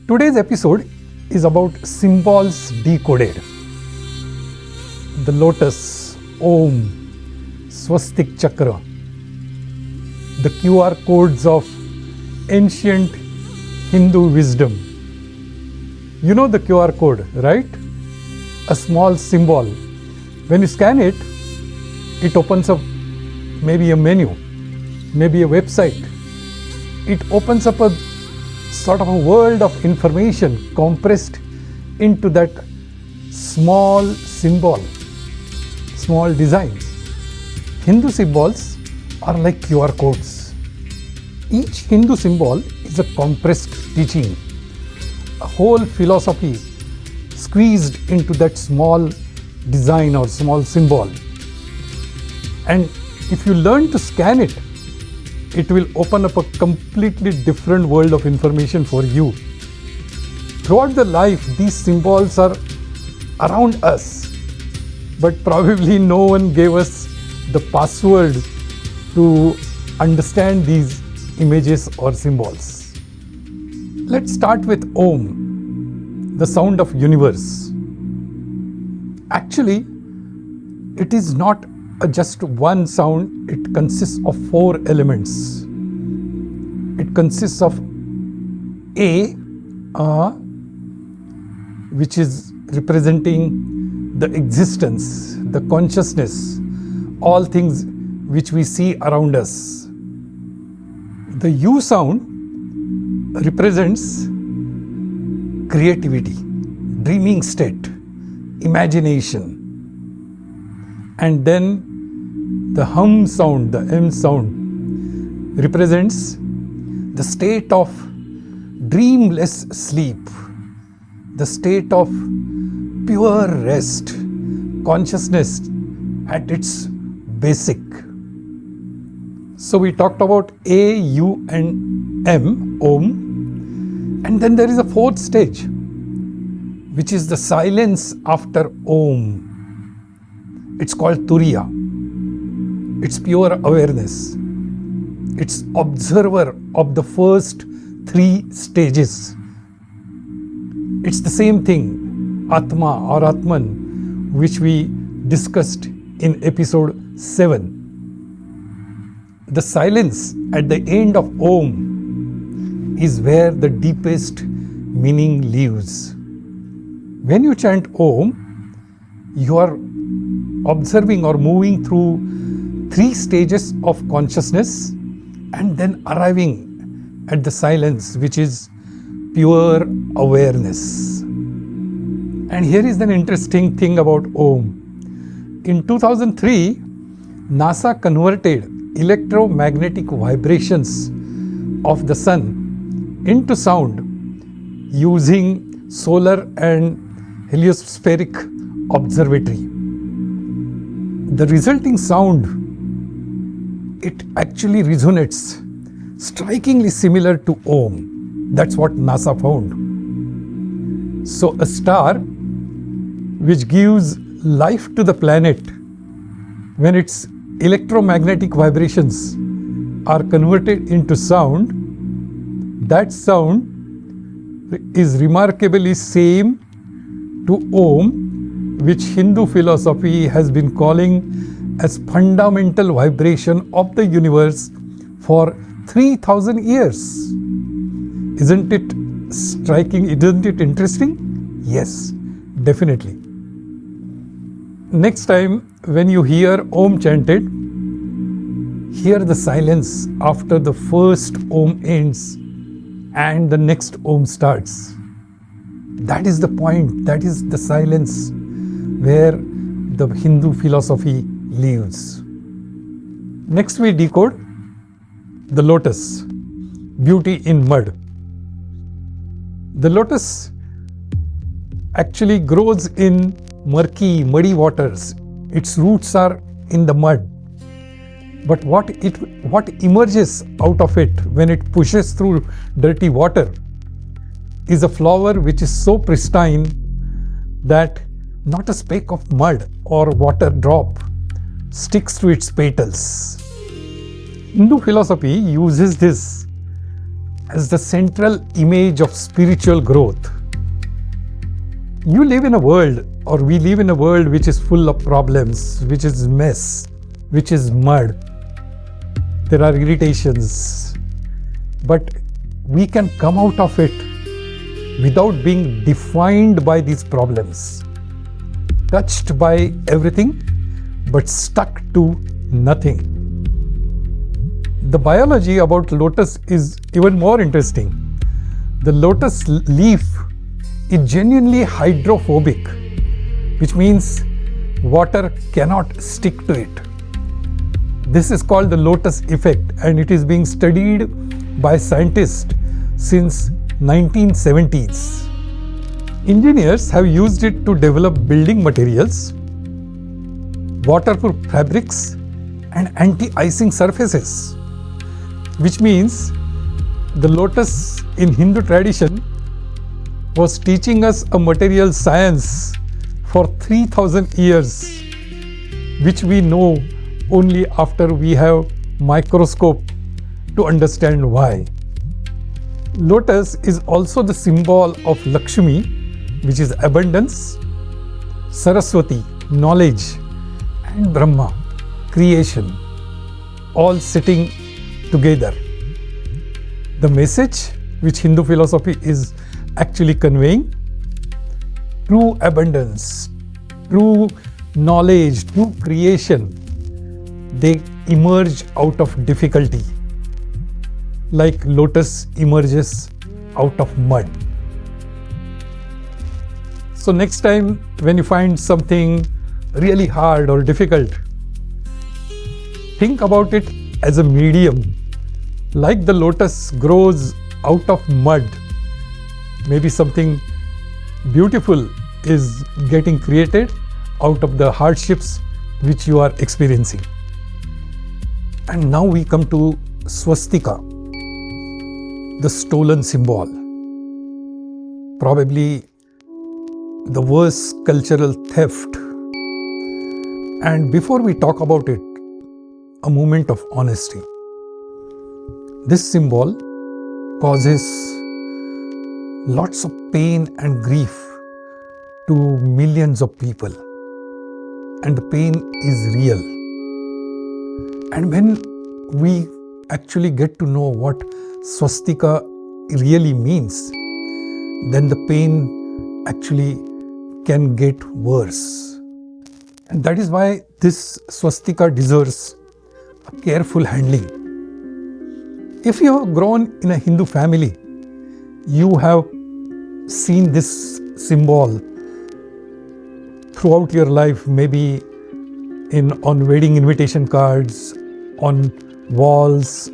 Today's episode is about Symbols Decoded. The Lotus, Om, Swastika Chakra, the QR codes of ancient Hindu wisdom. You know the QR code, right? A small symbol. When you scan it, it opens up maybe a menu, maybe a website. It opens up a sort of a world of information compressed into that small symbol, small design. Hindu symbols are like QR codes. Each Hindu symbol is a compressed teaching, a whole philosophy squeezed into that small design or small symbol. And if you learn to scan it, it will open up a completely different world of information for you. Throughout the life, these symbols are around us, but probably no one gave us the password to understand these images or symbols. Let's start with Om, the sound of universe. Actually, it is not just one sound, it consists of four elements. It consists of A, which is representing the existence, the consciousness, all things which we see around us. The U sound represents creativity, dreaming state, imagination. And then the hum sound, the M sound, represents the state of dreamless sleep, the state of pure rest, consciousness at its basic. So we talked about A, U and M, Om. And then there is a fourth stage, which is the silence after Om. It's called Turiya. It's pure awareness. It's observer of the first three stages. It's the same thing, Atma or Atman, which we discussed in episode 7. The silence at the end of Om is where the deepest meaning lives. When you chant Om, you are observing or moving through three stages of consciousness and then arriving at the silence, which is pure awareness. And here is an interesting thing about Om. In 2003, NASA converted electromagnetic vibrations of the sun into sound using solar and heliospheric observatory. The resulting sound, it actually resonates strikingly similar to Om. That's what NASA found. So a star which gives life to the planet, when its electromagnetic vibrations are converted into sound, that sound is remarkably same to Om, which Hindu philosophy has been calling as fundamental vibration of the universe for 3,000 years. Isn't it striking? Isn't it interesting? Yes, definitely. Next time when you hear Om chanted, hear the silence after the first Om ends and the next Om starts. That is the point, that is the silence where the Hindu philosophy lives. Next we decode the lotus, beauty in mud. The lotus actually grows in muddy waters. Its roots are in the mud. But what emerges out of it when it pushes through dirty water is a flower which is so pristine that not a speck of mud or water drop sticks to its petals. Hindu philosophy uses this as the central image of spiritual growth. You live in a world, or we live in a world which is full of problems, which is mess, which is mud. There are irritations, but we can come out of it without being defined by these problems, touched by everything, but stuck to nothing. The biology about lotus is even more interesting. The lotus leaf is genuinely hydrophobic, which means water cannot stick to it. This is called the lotus effect, and it is being studied by scientists since 1970s. Engineers have used it to develop building materials, waterproof fabrics, and anti-icing surfaces, which means the lotus in Hindu tradition was teaching us a material science for 3000 years, which we know only after we have microscope to understand why. Lotus is also the symbol of Lakshmi, which is abundance, Saraswati, knowledge, and Brahma, creation, all sitting together. The message which Hindu philosophy is actually conveying: true abundance, true knowledge, true creation, they emerge out of difficulty, like lotus emerges out of mud. So next time when you find something really hard or difficult, think about it as a medium. Like the lotus grows out of mud, maybe something beautiful is getting created out of the hardships which you are experiencing. And now we come to Swastika, the stolen symbol. Probably the worst cultural theft. And before we talk about it, a moment of honesty. This symbol causes lots of pain and grief to millions of people, and the pain is real. And when we actually get to know what swastika really means, then the pain actually can get worse. And that is why this swastika deserves a careful handling. If you have grown in a Hindu family, you have seen this symbol throughout your life, maybe on wedding invitation cards, on walls,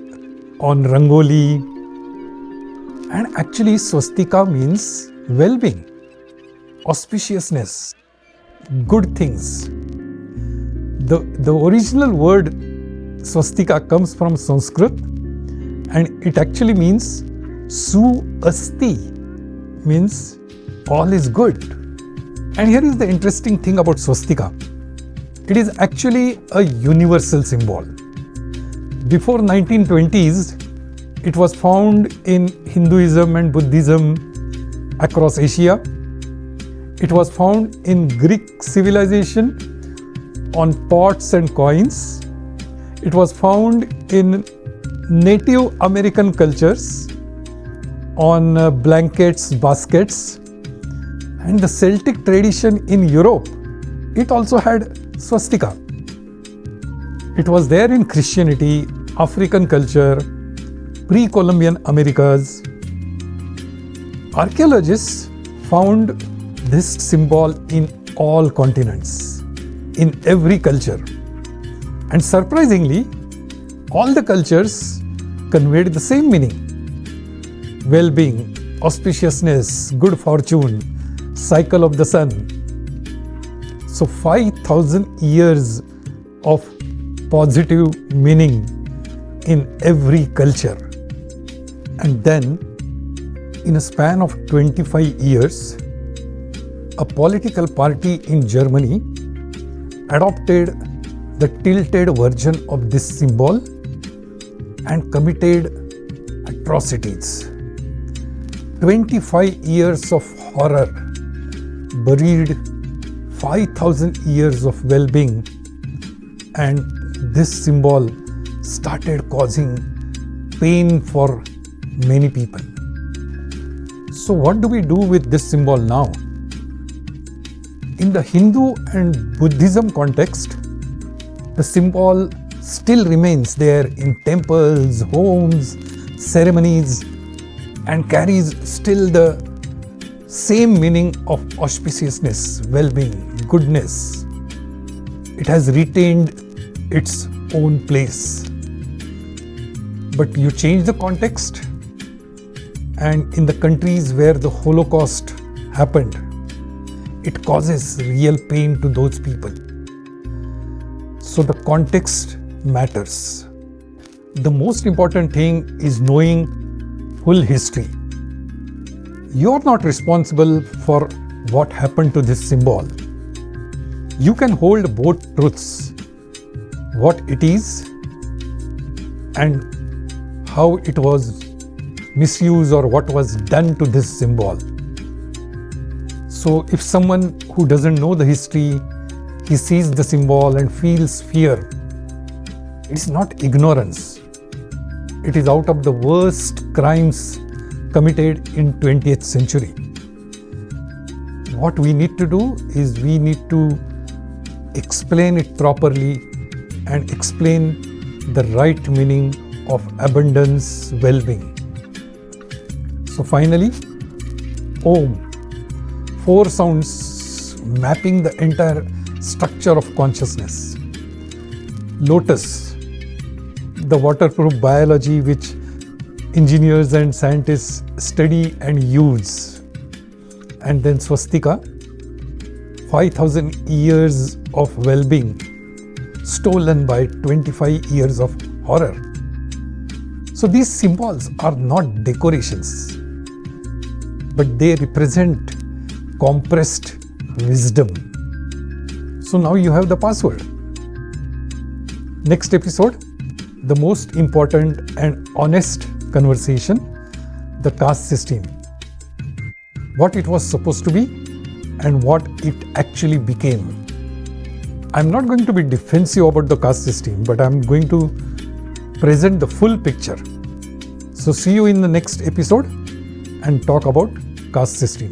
on rangoli. And actually swastika means well-being, auspiciousness, good things. The original word swastika comes from Sanskrit, and it actually means su asti, means all is good. And here is the interesting thing about swastika. It is actually a universal symbol. Before 1920s, it was found in Hinduism and Buddhism across Asia. It was found in Greek civilization on pots and coins. It was found in Native American cultures on blankets, baskets. And the Celtic tradition in Europe, it also had swastika. It was there in Christianity, African culture, pre-Columbian Americas. Archaeologists found this symbol in all continents, in every culture. And surprisingly, all the cultures conveyed the same meaning: well-being, auspiciousness, good fortune, cycle of the sun. So 5,000 years of positive meaning in every culture. And then, in a span of 25 years, a political party in Germany adopted the tilted version of this symbol and committed atrocities. 25 years of horror buried 5,000 years of well-being, and this symbol started causing pain for many people. So what do we do with this symbol now? In the Hindu and Buddhism context, the symbol still remains there in temples, homes, ceremonies, and carries still the same meaning of auspiciousness, well-being, goodness. It has retained its own place. But you change the context, and in the countries where the Holocaust happened, it causes real pain to those people. So the context matters. The most important thing is knowing full history. You're not responsible for what happened to this symbol. You can hold both truths, what it is and how it was misused or what was done to this symbol. So if someone who doesn't know the history, he sees the symbol and feels fear, it's not ignorance. It is out of the worst crimes committed in 20th century. What we need to do is we need to explain it properly and explain the right meaning of abundance, well-being. So finally, Om. 4 sounds mapping the entire structure of consciousness. Lotus, the waterproof biology which engineers and scientists study and use. And then Swastika, 5,000 years of well-being stolen by 25 years of horror. So these symbols are not decorations, but they represent compressed wisdom. So now you have the password. Next episode, the most important and honest conversation, the caste system. What it was supposed to be and what it actually became. I'm not going to be defensive about the caste system, but I'm going to present the full picture. So see you in the next episode and talk about caste system.